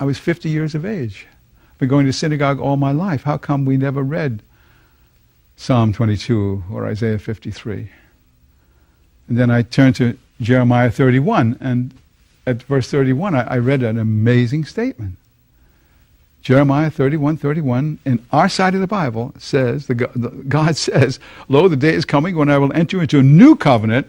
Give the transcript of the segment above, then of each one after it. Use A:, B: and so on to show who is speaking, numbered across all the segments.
A: I was 50 years of age. I've been going to synagogue all my life. How come we never read Psalm 22 or Isaiah 53? And then I turned to Jeremiah 31, and at verse 31 I read an amazing statement. Jeremiah 31:31, in our side of the Bible, says, God says, "Lo, the day is coming when I will enter into a new covenant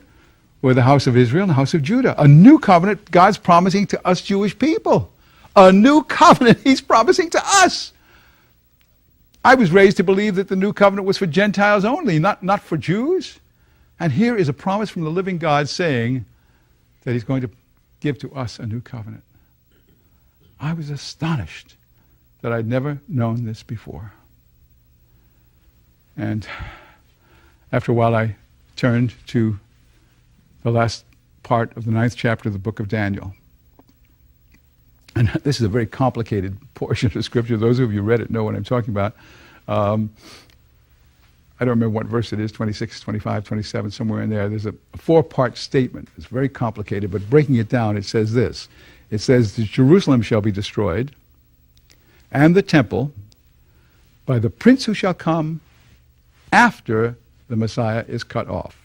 A: with the house of Israel and the house of Judah." A new covenant God's promising to us Jewish people. A new covenant He's promising to us. I was raised to believe that the new covenant was for Gentiles only, not for Jews. And here is a promise from the living God saying that He's going to give to us a new covenant. I was astonished that I'd never known this before. And after a while I turned to the last part of the 9th chapter of the book of Daniel. And this is a very complicated portion of the scripture. Those of you who read it know what I'm talking about. I don't remember what verse it is, 26, 25, 27, somewhere in there. There's a 4-part statement. It's very complicated, but breaking it down, it says this. It says that Jerusalem shall be destroyed, and the temple, by the prince who shall come after the Messiah is cut off.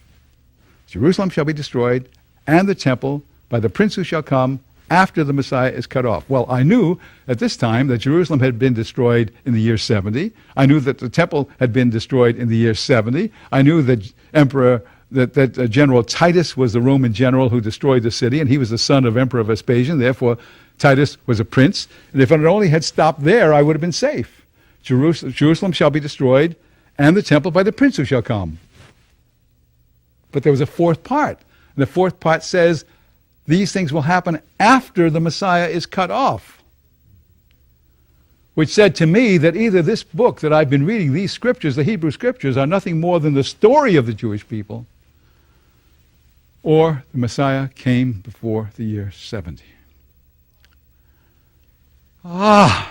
A: Jerusalem shall be destroyed, and the temple, by the prince who shall come after the Messiah is cut off. Well, I knew at this time that Jerusalem had been destroyed in the year 70. I knew that the temple had been destroyed in the year 70. I knew that General Titus was the Roman general who destroyed the city, and he was the son of Emperor Vespasian. Therefore, Titus was a prince. And if it only had stopped there, I would have been safe. Jerusalem shall be destroyed, and the temple by the prince who shall come. But there was a 4th part. And the 4th part says, these things will happen after the Messiah is cut off. Which said to me that either this book that I've been reading, these scriptures, the Hebrew scriptures, are nothing more than the story of the Jewish people, or the Messiah came before the year 70. I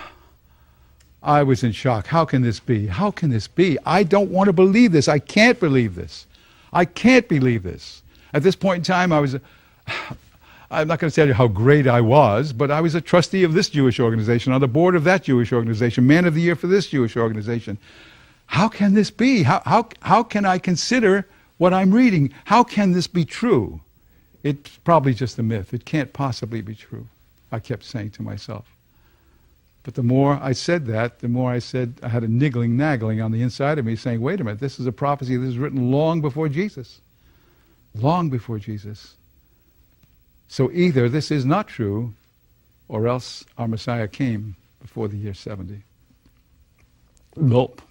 A: was in shock. How can this be? How can this be? I don't want to believe this. I can't believe this. I can't believe this. At this point in time, I'm not going to tell you how great I was, but I was a trustee of this Jewish organization, on the board of that Jewish organization, man of the year for this Jewish organization. How can this be? How can I consider what I'm reading? How can this be true? It's probably just a myth. It can't possibly be true, I kept saying to myself. But the more I said that, the more I had a nagging on the inside of me saying, wait a minute, this is a prophecy that was written long before Jesus. Long before Jesus. So either this is not true, or else our Messiah came before the year 70. Gulp.